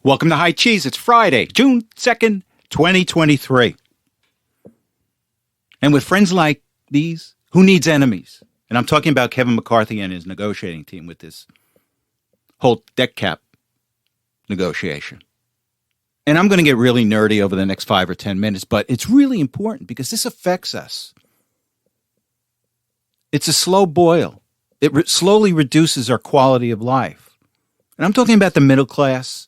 Welcome to High Cheese. It's Friday, June 2nd, 2023. And with friends like these, who needs enemies? And I'm talking about Kevin McCarthy and his negotiating team with this whole debt cap negotiation. And I'm going to get really nerdy over the next 5 or 10 minutes, but it's really important because this affects us. It's a slow boil. It slowly reduces our quality of life. And I'm talking about the middle class,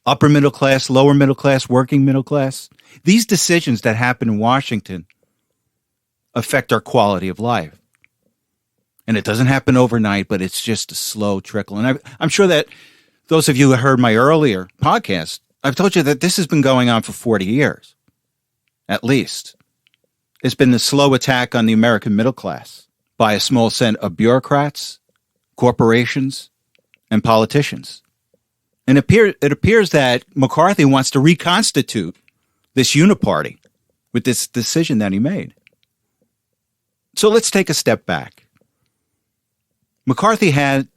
upper middle class, lower middle class, working middle class. These decisions that happen in Washington affect our quality of life. And it doesn't happen overnight, but it's just a slow trickle. And I'm sure that those of you who heard my earlier podcast, I've told you that this has been going on for 40 years, at least. It's been the slow attack on the American middle class by a small set of bureaucrats, corporations, and politicians. And it appears that McCarthy wants to reconstitute this uniparty with this decision that he made. So let's take a step back. McCarthy had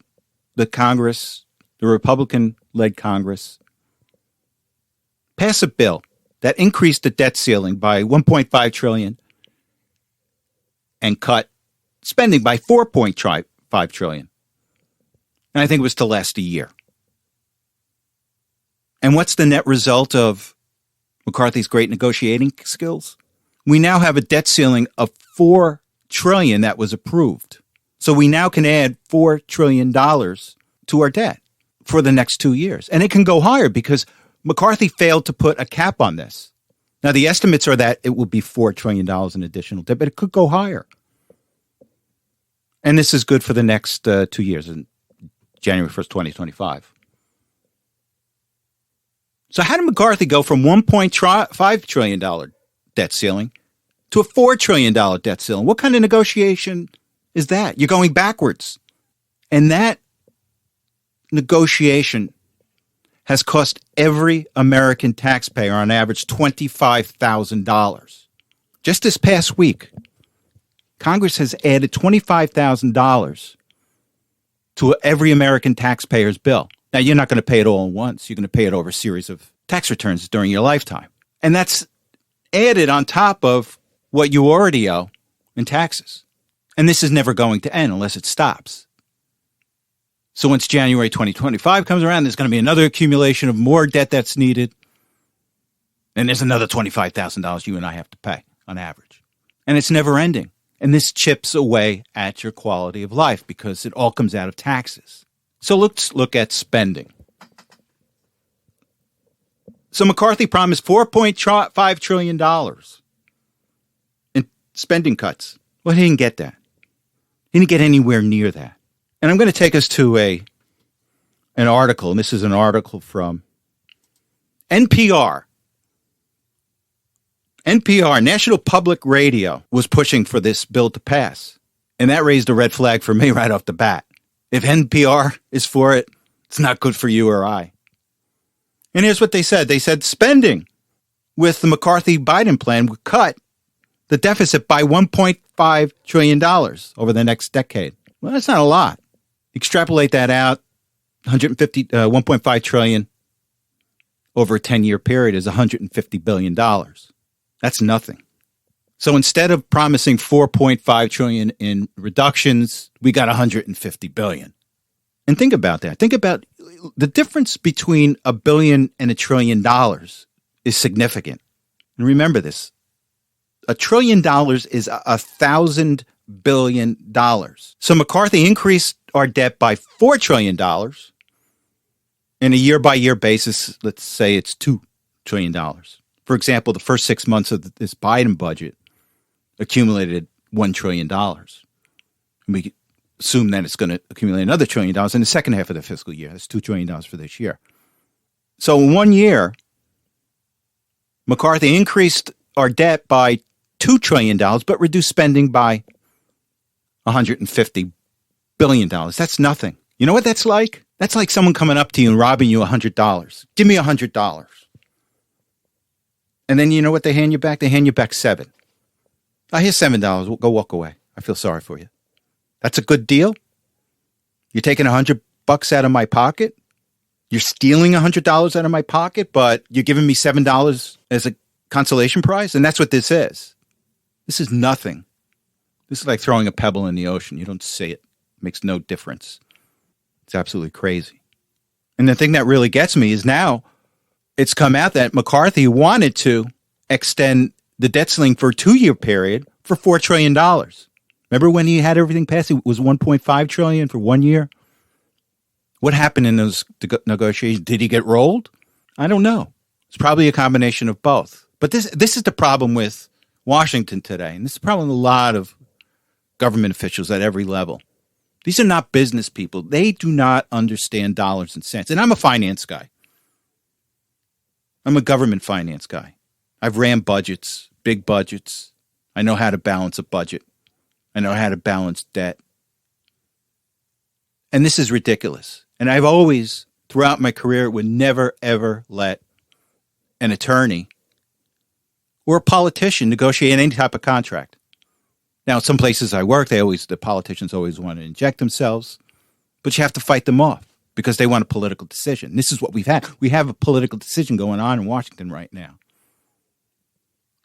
the Congress, the Republican-led Congress, pass a bill that increased the debt ceiling by $1.5 trillion and cut spending by $4.5 trillion. And I think it was to last a year. And what's the net result of McCarthy's great negotiating skills? We now have a debt ceiling of $4 trillion that was approved. So we now can add $4 trillion to our debt for the next 2 years. And it can go higher because McCarthy failed to put a cap on this. Now, the estimates are that it will be $4 trillion in additional debt, but it could go higher. And this is good for the next 2 years, in January 1st, 2025. So how did McCarthy go from $1.5 trillion debt ceiling to a $4 trillion debt ceiling? What kind of negotiation is that? You're going backwards. And that negotiation has cost every American taxpayer on average $25,000. Just this past week, Congress has added $25,000 to every American taxpayer's bill. Now, you're not going to pay it all at once. You're going to pay it over a series of tax returns during your lifetime. And that's added on top of what you already owe in taxes. And this is never going to end unless it stops. So once January 2025 comes around, there's going to be another accumulation of more debt that's needed. And there's another $25,000 you and I have to pay on average. And it's never ending. And this chips away at your quality of life because it all comes out of taxes. So let's look at spending. So McCarthy promised $4.5 trillion in spending cuts. Well, he didn't get that. He didn't get anywhere near that. And I'm going to take us to an article, and this is an article from NPR. NPR, National Public Radio, was pushing for this bill to pass. And that raised a red flag for me right off the bat. If NPR is for it, it's not good for you or I. And here's what they said. They said spending with the McCarthy-Biden plan would cut the deficit by $1.5 trillion over the next decade. Well, that's not a lot. Extrapolate that out, $1.5 trillion over a 10-year period is $150 billion. That's nothing. So instead of promising $4.5 trillion in reductions, we got $150 billion. And think about that. Think about the difference between $1 billion and $1 trillion is significant. And remember this. $1 trillion is 1,000 billion dollars. So McCarthy increased our debt by $4 trillion. In a year-by-year basis, let's say it's $2 trillion. For example, the first 6 months of this Biden budget accumulated $1 trillion. We assume that it's going to accumulate another $1 trillion in the second half of the fiscal year. That's $2 trillion for this year. So in 1 year, McCarthy increased our debt by $2 trillion, but reduced spending by $150 billion. That's nothing. You know what that's like? That's like someone coming up to you and robbing you $100. Give me $100. And then you know what they hand you back? They hand you back $7. Here's $7. Go walk away. I feel sorry for you. That's a good deal? You're taking $100 out of my pocket? You're stealing $100 out of my pocket, but you're giving me $7 as a consolation prize? And that's what this is. This is nothing. This is like throwing a pebble in the ocean. You don't see it. It makes no difference. It's absolutely crazy. And the thing that really gets me is now it's come out that McCarthy wanted to extend the debt ceiling for a 2-year period for $4 trillion. Remember when he had everything passed? It was $1.5 trillion for 1 year. What happened in those negotiations? Did he get rolled? I don't know. It's probably a combination of both. But this is the problem with Washington today. And this is the problem with a lot of government officials at every level. These are not business people. They do not understand dollars and cents. And I'm a finance guy. I'm a government finance guy. I've ran budgets, big budgets. I know how to balance a budget. I know how to balance debt. And this is ridiculous. And I've always, throughout my career, would never, ever let an attorney or a politician negotiate any type of contract. Now, some places I work, the politicians always want to inject themselves, but you have to fight them off because they want a political decision. This is what we've had. We have a political decision going on in Washington right now.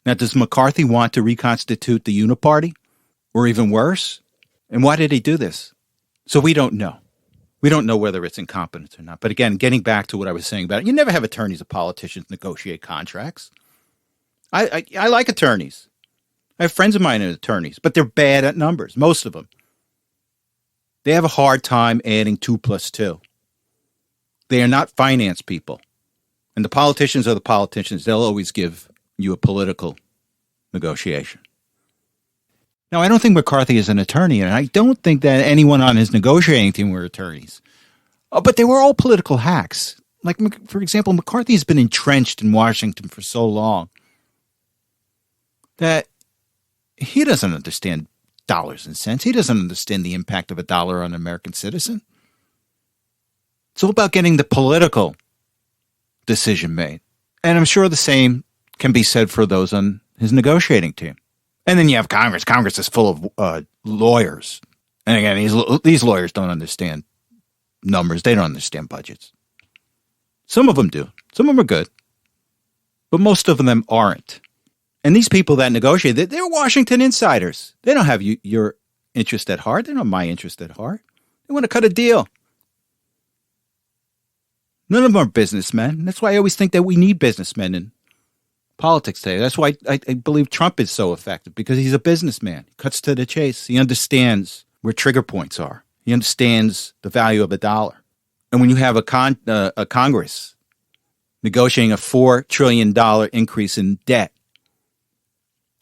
Now, does McCarthy want to reconstitute the Uniparty or even worse? And why did he do this? So we don't know. We don't know whether it's incompetence or not. But again, getting back to what I was saying about it, you never have attorneys or politicians negotiate contracts. I like attorneys. I have friends of mine as attorneys, but they're bad at numbers, most of them. They have a hard time adding 2 plus 2. They are not finance people. And the politicians are the politicians. They'll always give you a political negotiation. Now, I don't think McCarthy is an attorney, and I don't think that anyone on his negotiating team were attorneys. But they were all political hacks. Like, for example, McCarthy has been entrenched in Washington for so long that he doesn't understand dollars and cents. He doesn't understand the impact of a dollar on an American citizen. It's all about getting the political decision made. And I'm sure the same can be said for those on his negotiating team. And then you have Congress. Congress is full of lawyers. And again, these lawyers don't understand numbers. They don't understand budgets. Some of them do. Some of them are good. But most of them aren't. And these people that negotiate, they're Washington insiders. They don't have your interest at heart. They don't have my interest at heart. They want to cut a deal. None of them are businessmen. That's why I always think that we need businessmen in politics today. That's why I believe Trump is so effective, because he's a businessman. He cuts to the chase. He understands where trigger points are. He understands the value of a dollar. And when you have a Congress negotiating a $4 trillion increase in debt,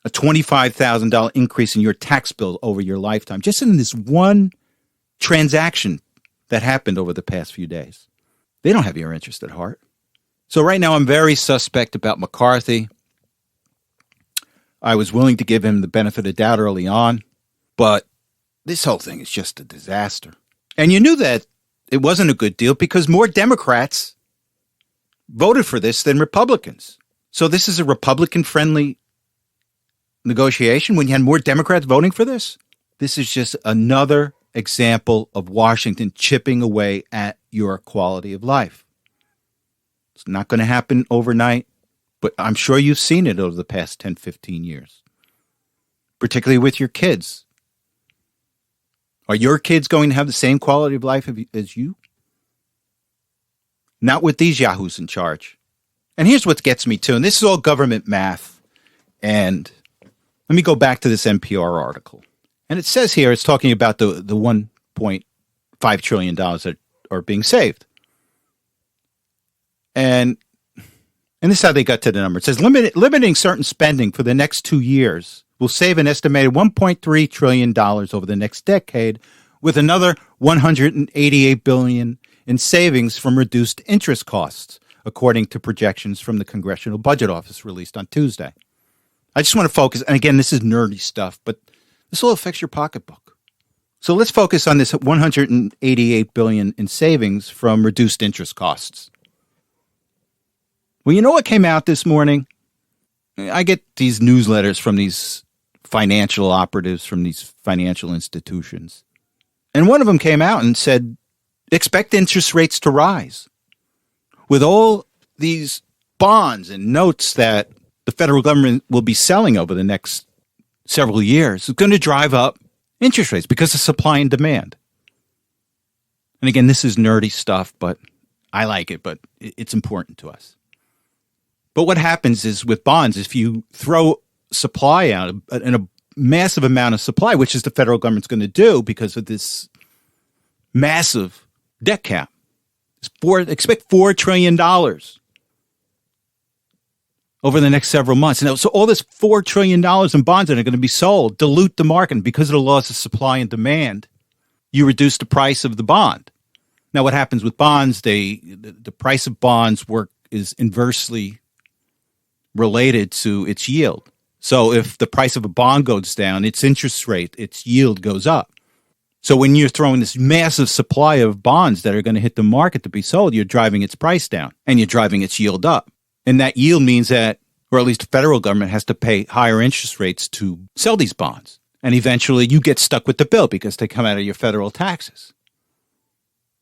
a $25,000 increase in your tax bill over your lifetime, just in this one transaction that happened over the past few days, they don't have your interest at heart. So right now I'm very suspect about McCarthy. I was willing to give him the benefit of the doubt early on, but this whole thing is just a disaster. And you knew that it wasn't a good deal because more Democrats voted for this than Republicans. So this is a Republican-friendly negotiation when you had more Democrats voting for this? This is just another example of Washington chipping away at your quality of life. It's not going to happen overnight, but I'm sure you've seen it over the past 10, 15 years, particularly with your kids. Are your kids going to have the same quality of life as you? Not with these yahoos in charge. And here's what gets me too, and this is all government math. And let me go back to this NPR article. And it says here, it's talking about the $1.5 trillion that are being saved. And this is how they got to the number. It says limiting certain spending for the next 2 years will save an estimated $1.3 trillion over the next decade, with another $188 billion in savings from reduced interest costs, according to projections from the Congressional Budget Office released on Tuesday. I just want to focus, and again, this is nerdy stuff, but this all affects your pocketbook. So let's focus on this $188 billion in savings from reduced interest costs. Well, you know what came out this morning? I get these newsletters from these financial operatives from these financial institutions. And one of them came out and said, expect interest rates to rise. with all these bonds and notes that the federal government will be selling over the next several years, is going to drive up interest rates because of supply and demand. And again, this is nerdy stuff, but I like it, but it's important to us. But what happens is with bonds, if you throw supply out and a massive amount of supply, which is the federal government's going to do because of this massive debt cap, expect $4 trillion over the next several months. And so all this $4 trillion in bonds that are going to be sold dilute the market. And because of the laws of supply and demand, you reduce the price of the bond. Now, what happens with bonds, the price of bonds is inversely related to its yield. So if the price of a bond goes down, its interest rate, its yield goes up. So when you're throwing this massive supply of bonds that are going to hit the market to be sold, you're driving its price down and you're driving its yield up. And that yield means that, or at least the federal government has to pay higher interest rates to sell these bonds. And eventually you get stuck with the bill because they come out of your federal taxes.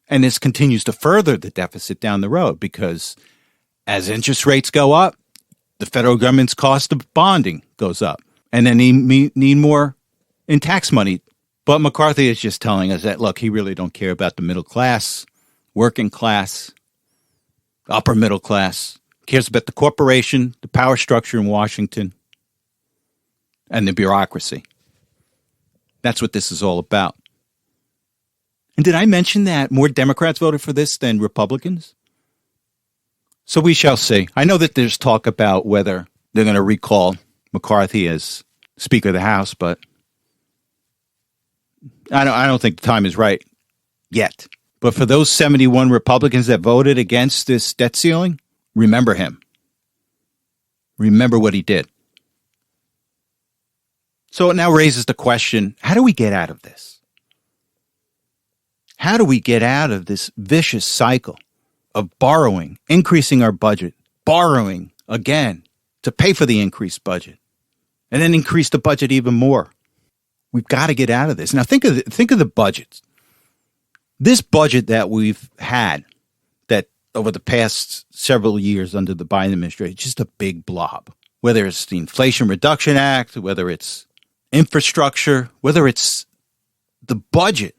And this continues to further the deficit down the road because as interest rates go up, the federal government's cost of bonding goes up. And then they need more in tax money. But McCarthy is just telling us that, look, he really don't care about the middle class, working class, upper middle class. He cares about the corporation, the power structure in Washington, and the bureaucracy. That's what this is all about. And did I mention that more Democrats voted for this than Republicans? So we shall see. I know that there's talk about whether they're going to recall McCarthy as Speaker of the House, but I don't think the time is right yet. But for those 71 Republicans that voted against this debt ceiling, remember him. Remember what he did. So it now raises the question, how do we get out of this? How do we get out of this vicious cycle of borrowing, increasing our budget, borrowing again to pay for the increased budget, and then increase the budget even more? We've got to get out of this. Now think of the budgets. This budget that we've had that over the past several years under the Biden administration, just a big blob. Whether it's the Inflation Reduction Act, whether it's infrastructure, whether it's the budget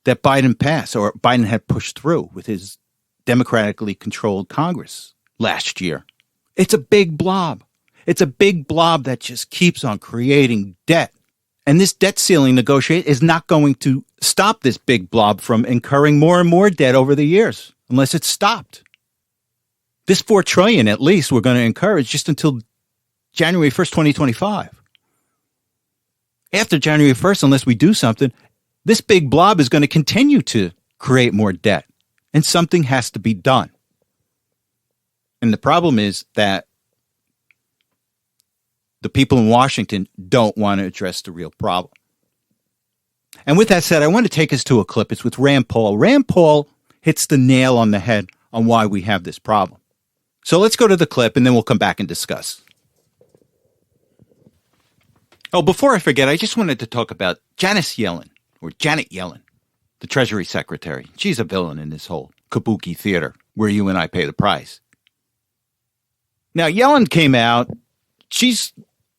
that Biden passed or Biden had pushed through with his democratically controlled Congress last year. It's a big blob. It's a big blob that just keeps on creating debt. And this debt ceiling negotiate is not going to stop this big blob from incurring more and more debt over the years unless it's stopped. This $4 trillion at least we're going to incur is just until January 1st, 2025. After January 1st, unless we do something, this big blob is going to continue to create more debt, and something has to be done. And the problem is that the people in Washington don't want to address the real problem. And with that said, I want to take us to a clip. It's with Rand Paul. Rand Paul hits the nail on the head on why we have this problem. So let's go to the clip, and then we'll come back and discuss. Oh, before I forget, I just wanted to talk about Janet Yellen, the Treasury Secretary. She's a villain in this whole kabuki theater where you and I pay the price. Now, Yellen came out. She's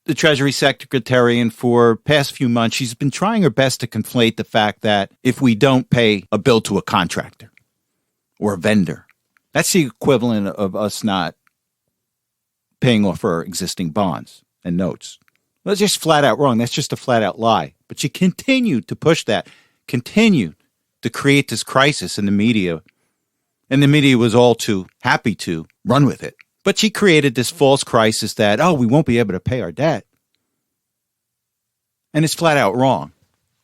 the Treasury Secretary, and for past few months, she's been trying her best to conflate the fact that if we don't pay a bill to a contractor or a vendor, that's the equivalent of us not paying off our existing bonds and notes. Well, that's just flat out wrong. That's just a flat out lie. But she continued to push that, continued to create this crisis in the media. And the media was all too happy to run with it. But she created this false crisis that, we won't be able to pay our debt. And it's flat out wrong.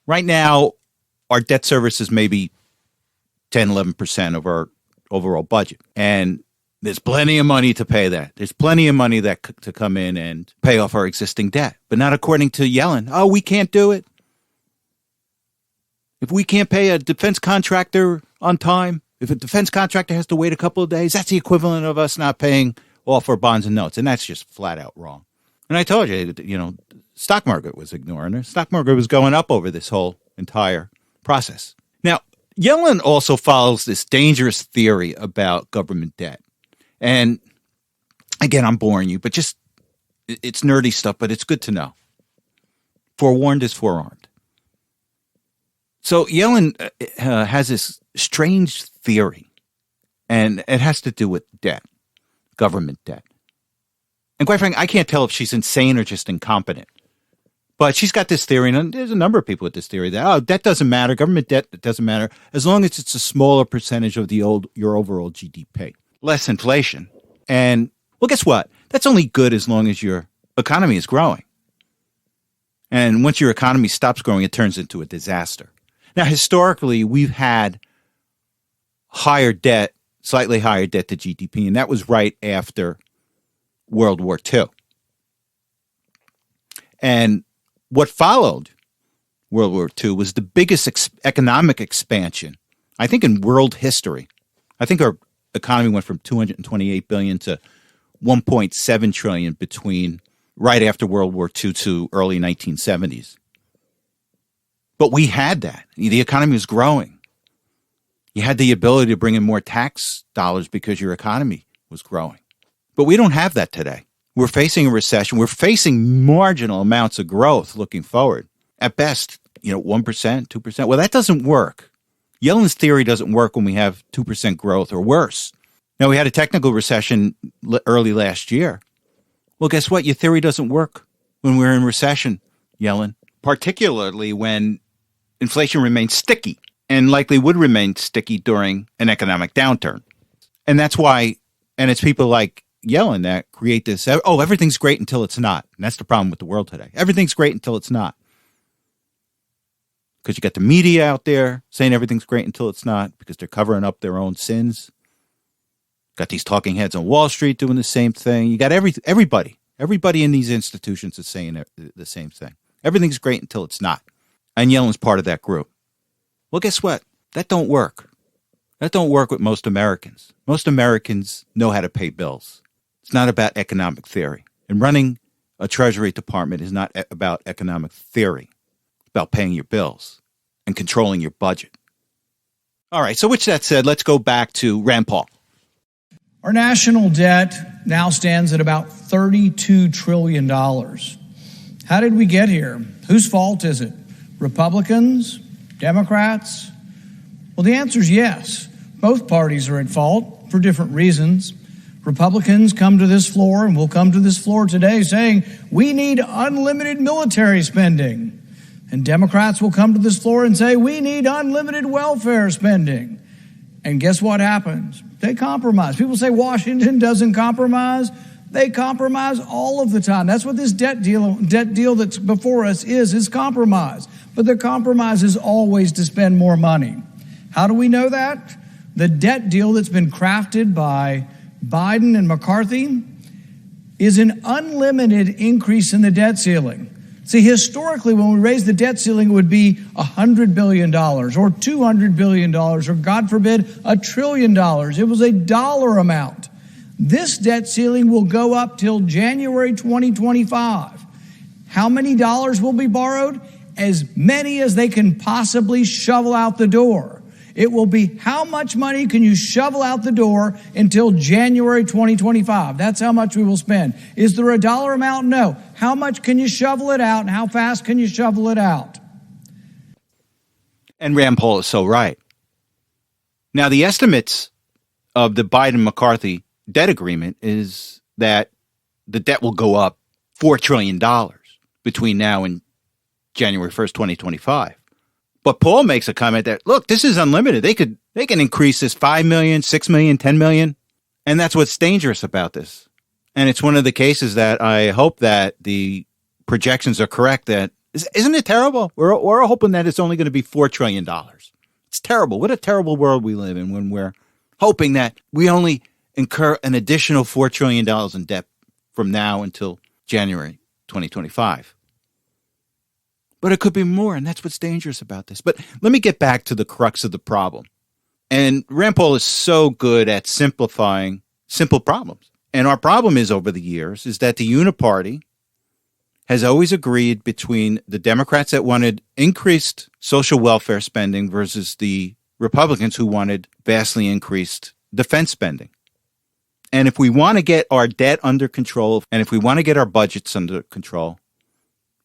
Right now, our debt service is maybe 10, 11% of our overall budget. And there's plenty of money to pay that. There's plenty of money to come in and pay off our existing debt. But not according to Yellen. We can't do it. If we can't pay a defense contractor on time, if a defense contractor has to wait a couple of days, that's the equivalent of us not paying off our bonds and notes. And that's just flat out wrong. And I told you, stock market was ignoring her. Stock market was going up over this whole entire process. Now, Yellen also follows this dangerous theory about government debt. And again, I'm boring you, but just it's nerdy stuff, but it's good to know. Forewarned is forearmed. So Yellen has this strange theory, and it has to do with debt, government debt. And quite frankly, I can't tell if she's insane or just incompetent. But she's got this theory, and there's a number of people with this theory that, debt doesn't matter, government debt doesn't matter, as long as it's a smaller percentage of your overall GDP. Less inflation. And, well, guess what? That's only good as long as your economy is growing. And once your economy stops growing, it turns into a disaster. Now, historically, we've had higher debt, slightly higher debt to GDP, and that was right after World War II. And what followed World War II was the biggest economic expansion, I think, in world history. I think our economy went from $228 billion to $1.7 trillion between right after World War II to early 1970s. But we had that. The economy was growing. You had the ability to bring in more tax dollars because your economy was growing. But we don't have that today. We're facing a recession. We're facing marginal amounts of growth looking forward. At best, 1%, 2%. Well, that doesn't work. Yellen's theory doesn't work when we have 2% growth or worse. Now, we had a technical recession early last year. Well, guess what? Your theory doesn't work when we're in recession, Yellen, particularly when inflation remains sticky and likely would remain sticky during an economic downturn. And that's why, and it's people like Yellen that create this, everything's great until it's not. And that's the problem with the world today. Everything's great until it's not. Because you got the media out there saying everything's great until it's not because they're covering up their own sins. Got these talking heads on Wall Street doing the same thing. You got everybody in these institutions is saying the same thing. Everything's great until it's not. And Yellen's part of that group. Well, guess what? That don't work. That don't work with most Americans. Most Americans know how to pay bills. It's not about economic theory. And running a Treasury Department is not about economic theory. It's about paying your bills and controlling your budget. All right, so with that said, let's go back to Rand Paul. Our national debt now stands at about $32 trillion. How did we get here? Whose fault is it? Republicans? Democrats? Well, the answer is yes. Both parties are at fault for different reasons. Republicans come to this floor, and will come to this floor today, saying we need unlimited military spending. And Democrats will come to this floor and say we need unlimited welfare spending. And guess what happens? They compromise. People say Washington doesn't compromise. They compromise all of the time. That's what this debt deal that's before us is compromise. But the compromise is always to spend more money. How do we know that? The debt deal that's been crafted by Biden and McCarthy is an unlimited increase in the debt ceiling. See, historically, when we raised the debt ceiling, it would be $100 billion or $200 billion or, God forbid, $1 trillion. It was a dollar amount. This debt ceiling will go up till January 2025. How many dollars will be borrowed? As many as they can possibly shovel out the door. It will be how much money can you shovel out the door until January 2025. That's how much we will spend. Is there a dollar amount? No. How much can you shovel it out and how fast can you shovel it out? And Rand Paul is so right. Now, the estimates of the Biden-McCarthy debt agreement is that the debt will go up $4 trillion between now and January 1st, 2025. But Paul makes a comment that, look, this is unlimited. They can increase this 5 million, 6 million, 10 million. And that's what's dangerous about this. And it's one of the cases that I hope that the projections are correct. That isn't it terrible? We're hoping that it's only going to be $4 trillion. It's terrible. What a terrible world we live in when we're hoping that we only incur an additional $4 trillion in debt from now until January 2025. But it could be more, and that's what's dangerous about this. But let me get back to the crux of the problem. And Rand Paul is so good at simplifying simple problems. And our problem is, over the years, is that the Uniparty has always agreed between the Democrats that wanted increased social welfare spending versus the Republicans who wanted vastly increased defense spending. And if we want to get our debt under control, and if we want to get our budgets under control,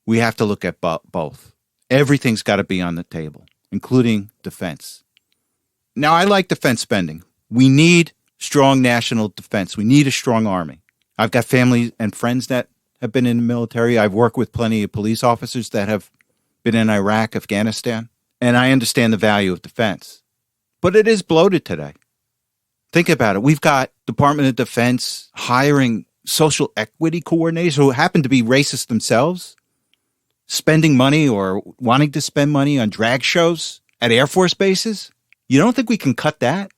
we have to look at both. Everything's got to be on the table, including defense. Now, I like defense spending. We need strong national defense. We need a strong army. I've got family and friends that have been in the military. I've worked with plenty of police officers that have been in Iraq, Afghanistan, and I understand the value of defense. But it is bloated today. Think about it. We've got Department of Defense hiring social equity coordinators who happen to be racist themselves, spending money or wanting to spend money on drag shows at Air Force bases. You don't think we can cut that?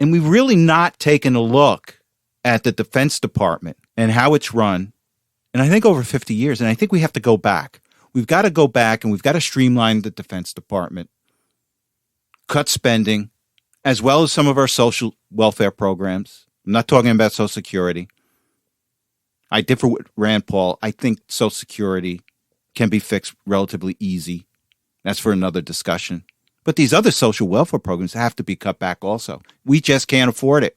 And we've really not taken a look at the Defense Department and how it's run. And I think over 50 years, and I think we have to go back. We've got to go back and we've got to streamline the Defense Department, cut spending, as well as some of our social welfare programs. I'm not talking about Social Security. I differ with Rand Paul. I think Social Security can be fixed relatively easy. That's for another discussion. But these other social welfare programs have to be cut back also. We just can't afford it.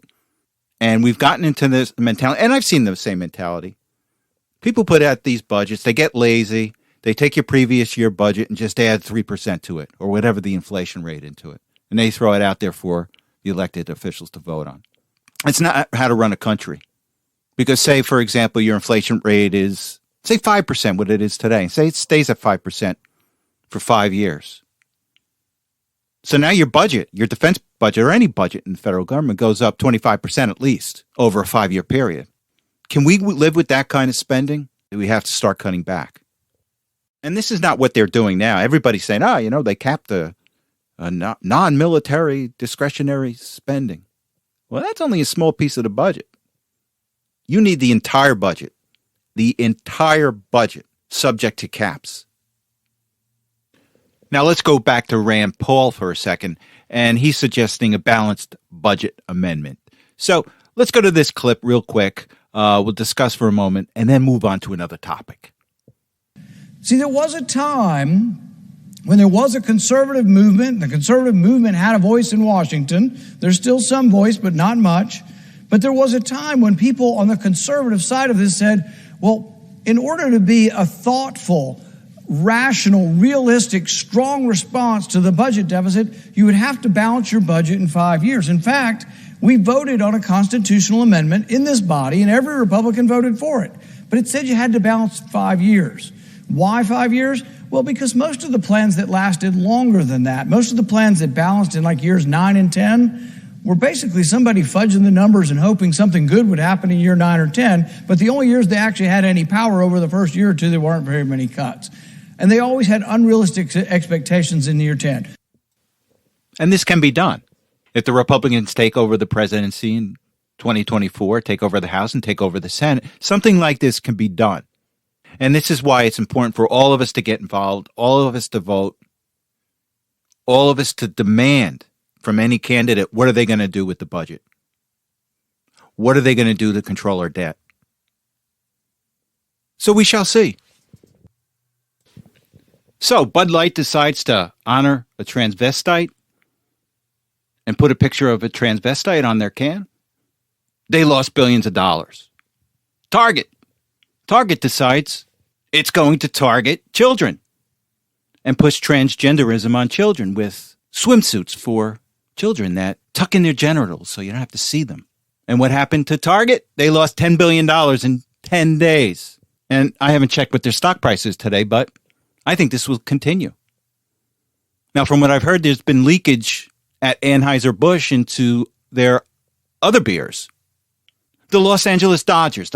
And we've gotten into this mentality, and I've seen the same mentality. People put out these budgets, they get lazy, they take your previous year budget and just add 3% to it, or whatever the inflation rate into it. And they throw it out there for the elected officials to vote on. It's not how to run a country. Because say, for example, your inflation rate is, say 5%, what it is today. Say it stays at 5% for 5 years. So now your budget, your defense budget, or any budget in the federal government goes up 25% at least over a 5-year period. Can we live with that kind of spending? We have to start cutting back. And this is not what they're doing now. Everybody's saying, they capped the non-military discretionary spending. Well, that's only a small piece of the budget. You need the entire budget subject to caps. Now let's go back to Rand Paul for a second, and he's suggesting a balanced budget amendment. So let's go to this clip real quick. We'll discuss for a moment and then move on to another topic. See, there was a time when there was a conservative movement. The conservative movement had a voice in Washington. There's still some voice, but not much. But there was a time when people on the conservative side of this said, well, in order to be a thoughtful, rational, realistic, strong response to the budget deficit, you would have to balance your budget in 5 years. In fact, we voted on a constitutional amendment in this body, and every Republican voted for it. But it said you had to balance 5 years. Why 5 years? Well, because most of the plans that lasted longer than that, most of the plans that balanced in like years 9 and 10, were basically somebody fudging the numbers and hoping something good would happen in year 9 or 10. But the only years they actually had any power over the first year or two, there weren't very many cuts. And they always had unrealistic expectations in year 10. And this can be done. If the Republicans take over the presidency in 2024, take over the House and take over the Senate, something like this can be done. And this is why it's important for all of us to get involved, all of us to vote, all of us to demand from any candidate, what are they going to do with the budget? What are they going to do to control our debt? So we shall see. So Bud Light decides to honor a transvestite and put a picture of a transvestite on their can. They lost billions of dollars. Target decides it's going to target children and push transgenderism on children with swimsuits for children that tuck in their genitals so you don't have to see them. And what happened to Target? They lost $10 billion in 10 days. And I haven't checked what their stock price is today, but I think this will continue. Now, from what I've heard, there's been leakage at Anheuser-Busch into their other beers. The Los Angeles Dodgers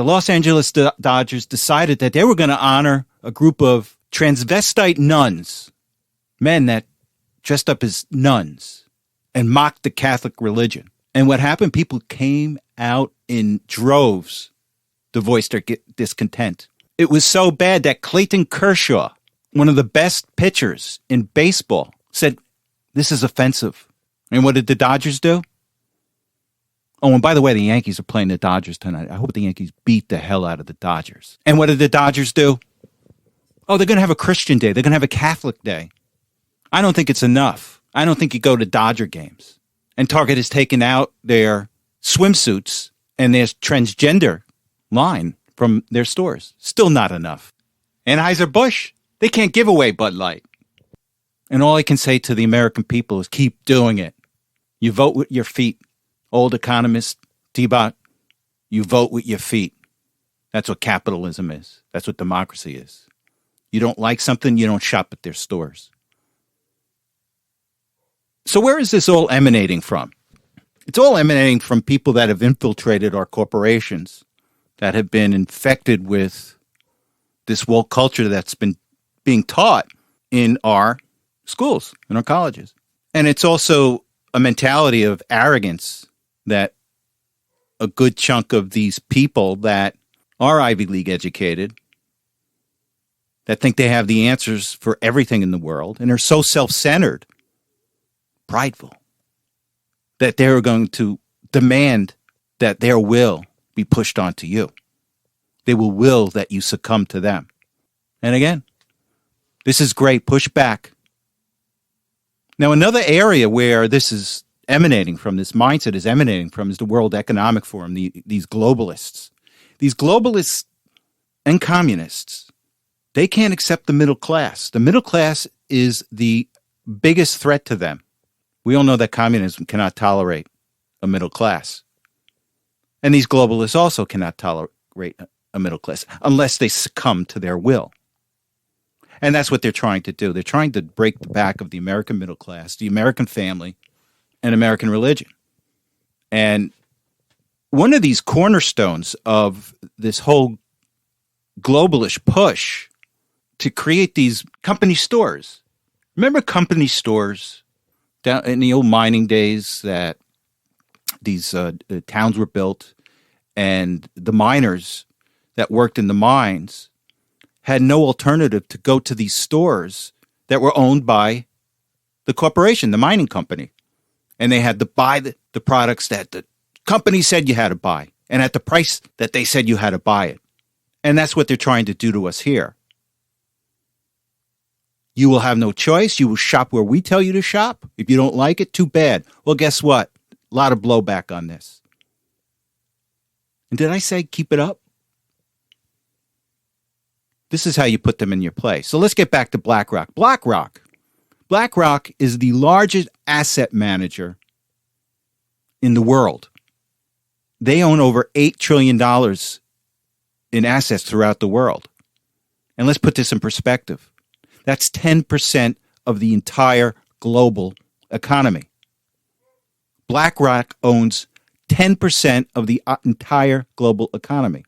decided that they were going to honor a group of transvestite nuns, men that dressed up as nuns and mocked the Catholic religion. And what happened? People came out in droves to voice their discontent. It was so bad that Clayton Kershaw, one of the best pitchers in baseball, said, this is offensive. And what did the Dodgers do? Oh, and by the way, the Yankees are playing the Dodgers tonight. I hope the Yankees beat the hell out of the Dodgers. And what did the Dodgers do? Oh, they're going to have a Christian day. They're going to have a Catholic day. I don't think it's enough. I don't think you go to Dodger games. And Target has taken out their swimsuits and there's transgender line from their stores. Still not enough. Anheuser-Busch, they can't give away Bud Light. And all I can say to the American people is keep doing it. You vote with your feet. Old economist, T-Bot, you vote with your feet. That's what capitalism is. That's what democracy is. You don't like something, you don't shop at their stores. So where is this all emanating from? It's all emanating from people that have infiltrated our corporations, that have been infected with this woke culture that's been being taught in our schools, in our colleges. And it's also a mentality of arrogance that a good chunk of these people that are Ivy League educated, that think they have the answers for everything in the world, and are so self-centered, prideful, that they're going to demand that their will be pushed onto you. They will that you succumb to them. And again, this is great. Push back. Now, another area where this is emanating from, this mindset is emanating from, is the World Economic Forum, these globalists. These globalists and communists, they can't accept the middle class. The middle class is the biggest threat to them. We all know that communism cannot tolerate a middle class. And these globalists also cannot tolerate a middle class unless they succumb to their will. And that's what they're trying to do. They're trying to break the back of the American middle class, the American family, and American religion. And one of these cornerstones of this whole globalist push to create these company stores. Remember company stores down in the old mining days that these towns were built, and the miners that worked in the mines had no alternative to go to these stores that were owned by the corporation, the mining company. And they had to buy the products that the company said you had to buy, and at the price that they said you had to buy it. And that's what they're trying to do to us here. You will have no choice. You will shop where we tell you to shop. If you don't like it, too bad. Well, guess what? A lot of blowback on this. And did I say keep it up? This is how you put them in your place. So let's get back to BlackRock. BlackRock is the largest asset manager in the world. They own over $8 trillion in assets throughout the world. And let's put this in perspective. That's 10% of the entire global economy. BlackRock owns 10% of the entire global economy.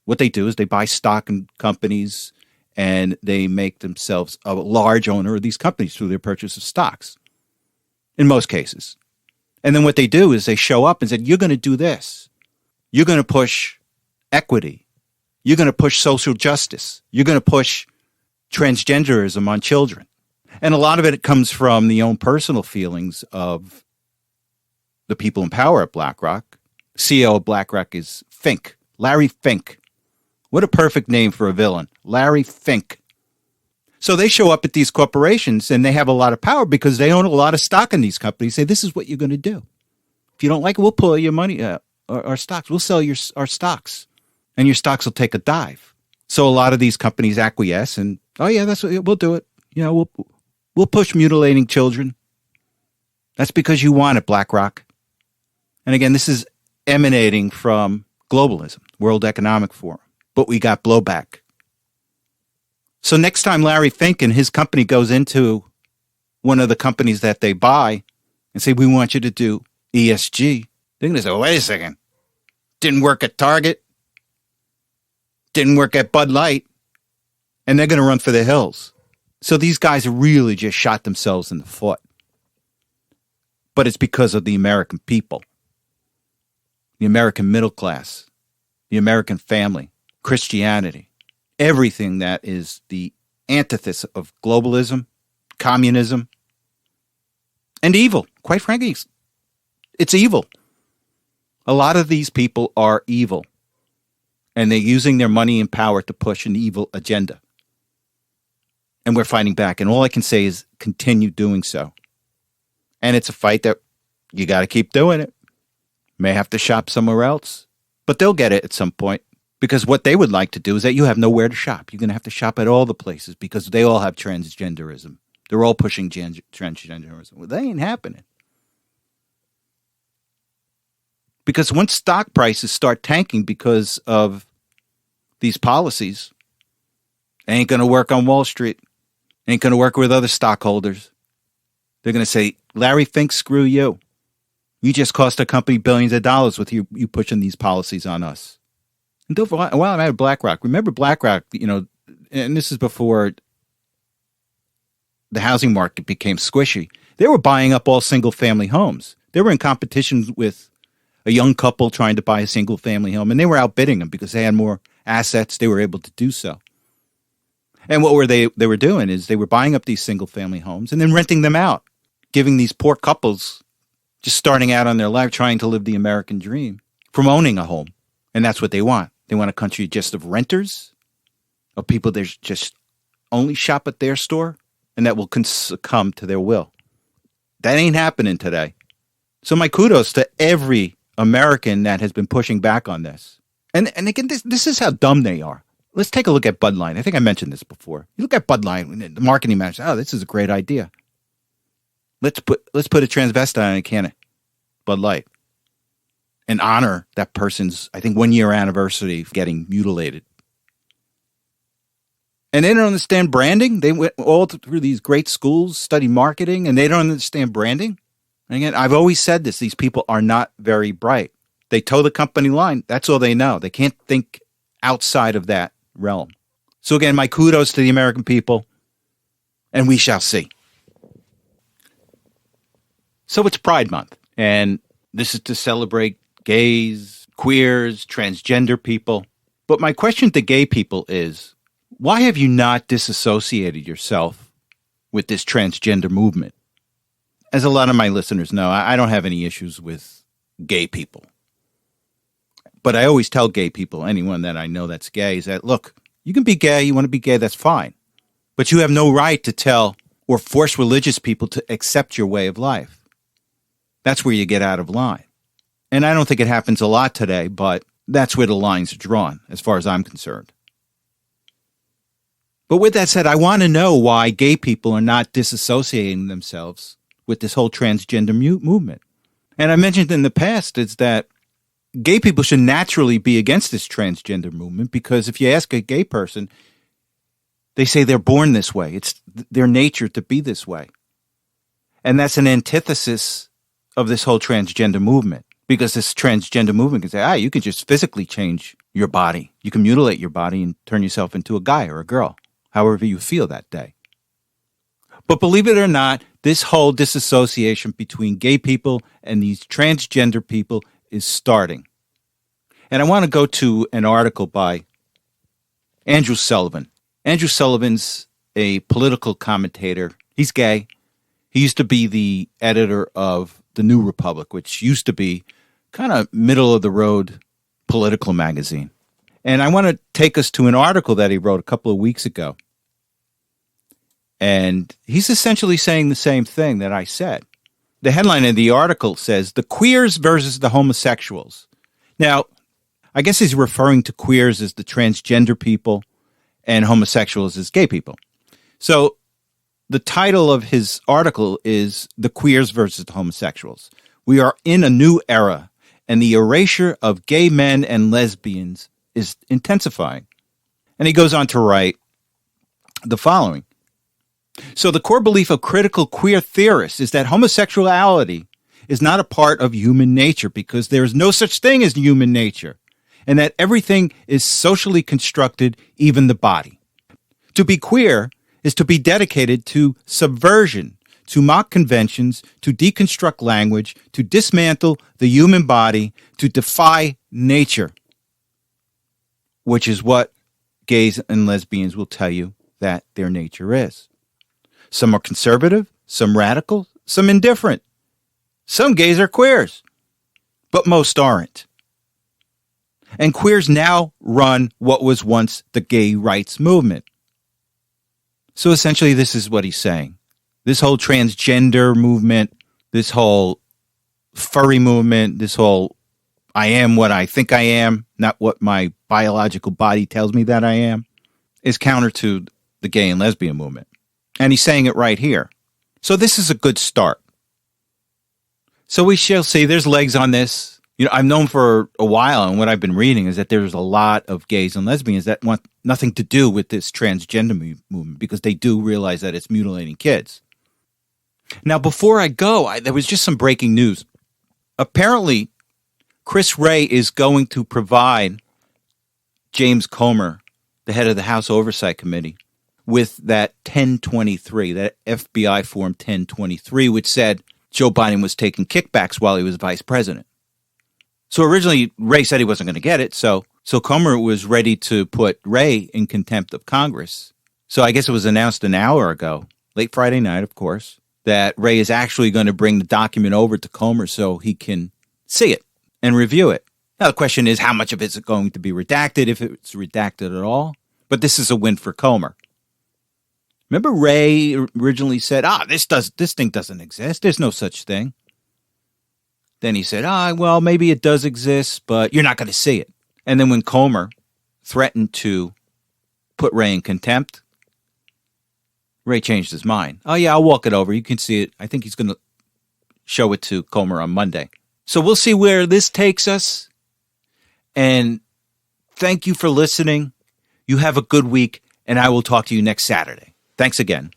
What they do is they buy stock in companies, and they make themselves a large owner of these companies through their purchase of stocks, in most cases. And then what they do is they show up and say, you're going to do this. You're going to push equity. You're going to push social justice. You're going to push transgenderism on children. And a lot of it comes from the own personal feelings of the people in power at BlackRock. CEO of BlackRock is Fink, Larry Fink. What a perfect name for a villain, Larry Fink. So they show up at these corporations, and they have a lot of power because they own a lot of stock in these companies. Say, this is what you're going to do. If you don't like it, we'll pull your money, our stocks. We'll sell our stocks, and your stocks will take a dive. So a lot of these companies acquiesce, and oh yeah, that's what we'll do it. You know, we'll push mutilating children. That's because you want it, BlackRock. And again, this is emanating from globalism, World Economic Forum. But we got blowback. So next time Larry Fink and his company goes into one of the companies that they buy and say, we want you to do ESG, they're going to say, oh, wait a second. Didn't work at Target. Didn't work at Bud Light. And they're going to run for the hills. So these guys really just shot themselves in the foot. But it's because of the American people, the American middle class, the American family, Christianity, everything that is the antithesis of globalism, communism, and evil. Quite frankly, it's evil. A lot of these people are evil, and they're using their money and power to push an evil agenda. And we're fighting back, and all I can say is continue doing so. And it's a fight that you got to keep doing it. May have to shop somewhere else. But they'll get it at some point, because what they would like to do is that you have nowhere to shop. You're going to have to shop at all the places because they all have transgenderism. They're all pushing transgenderism. Well, that ain't happening. Because once stock prices start tanking because of these policies, it ain't going to work on Wall Street. It ain't going to work with other stockholders. They're going to say, Larry Fink, screw you. You just cost a company billions of dollars with you pushing these policies on us. And while I'm at BlackRock, remember BlackRock, and this is before the housing market became squishy. They were buying up all single-family homes. They were in competition with a young couple trying to buy a single-family home, and they were outbidding them because they had more assets. They were able to do so. And what were they were doing is they were buying up these single-family homes and then renting them out, giving these poor couples just starting out on their life trying to live the American dream from owning a home. And that's what they want. They want a country just of renters, of people that just only shop at their store, and that will succumb to their will. That ain't happening today. So my kudos to every American that has been pushing back on this. And again, this is how dumb they are. Let's take a look at Bud Light. I think I mentioned this before. You look at Bud Light, the marketing manager, this is a great idea. Let's put a transvestite on a can of Bud Light and honor that person's, I think, 1 year anniversary of getting mutilated. And they don't understand branding. They went all through these great schools, study marketing, and they don't understand branding. And again, I've always said this, these people are not very bright. They toe the company line. That's all they know. They can't think outside of that realm. So again, my kudos to the American people, and we shall see. So it's Pride Month, and this is to celebrate gays, queers, transgender people. But my question to gay people is, why have you not disassociated yourself with this transgender movement? As a lot of my listeners know, I don't have any issues with gay people. But I always tell gay people, anyone that I know that's gay, is that, look, you can be gay, you want to be gay, that's fine. But you have no right to tell or force religious people to accept your way of life. That's where you get out of line. And I don't think it happens a lot today, but that's where the lines are drawn, as far as I'm concerned. But with that said, I want to know why gay people are not disassociating themselves with this whole transgender movement. And I mentioned in the past is that gay people should naturally be against this transgender movement, because if you ask a gay person, they say they're born this way. It's their nature to be this way. And that's an antithesis of this whole transgender movement, because this transgender movement can say, you can just physically change your body. You can mutilate your body and turn yourself into a guy or a girl, however you feel that day. But believe it or not, this whole disassociation between gay people and these transgender people is starting. And I want to go to an article by Andrew Sullivan. Andrew Sullivan's a political commentator. He's gay. He used to be the editor of The New Republic, which used to be kind of middle-of-the-road political magazine. And I want to take us to an article that he wrote a couple of weeks ago. And he's essentially saying the same thing that I said. The headline of the article says, "The Queers versus the Homosexuals." Now, I guess he's referring to queers as the transgender people and homosexuals as gay people. So the title of his article is "The Queers versus the Homosexuals. We are in a new era, and the erasure of gay men and lesbians is intensifying." And he goes on to write the following. So the core belief of critical queer theorists is that homosexuality is not a part of human nature, because there is no such thing as human nature, and that everything is socially constructed, even the body. To be queer is to be dedicated to subversion, to mock conventions, to deconstruct language, to dismantle the human body, to defy nature, which is what gays and lesbians will tell you that their nature is. Some are conservative, some radical, some indifferent. Some gays are queers, but most aren't. And queers now run what was once the gay rights movement. So essentially, this is what he's saying. This whole transgender movement, this whole furry movement, this whole I am what I think I am, not what my biological body tells me that I am, is counter to the gay and lesbian movement. And he's saying it right here. So this is a good start. So we shall see. There's legs on this. You know, I've known for a while, and what I've been reading is that there's a lot of gays and lesbians that want nothing to do with this transgender movement because they do realize that it's mutilating kids. Now, before I go, there was just some breaking news. Apparently, Chris Wray is going to provide James Comer, the head of the House Oversight Committee, with that 1023, that FBI Form 1023, which said Joe Biden was taking kickbacks while he was vice president. So originally, Wray said he wasn't going to get it, so Comer was ready to put Wray in contempt of Congress. So I guess it was announced an hour ago, late Friday night, of course, that Wray is actually going to bring the document over to Comer so he can see it and review it. Now, the question is, how much of it's going to be redacted, if it's redacted at all? But this is a win for Comer. Remember Wray originally said, this thing doesn't exist. There's no such thing. Then he said, well, maybe it does exist, but you're not going to see it. And then when Comer threatened to put Wray in contempt, Wray changed his mind. Oh, yeah, I'll walk it over. You can see it. I think he's going to show it to Comer on Monday. So we'll see where this takes us. And thank you for listening. You have a good week, and I will talk to you next Saturday. Thanks again.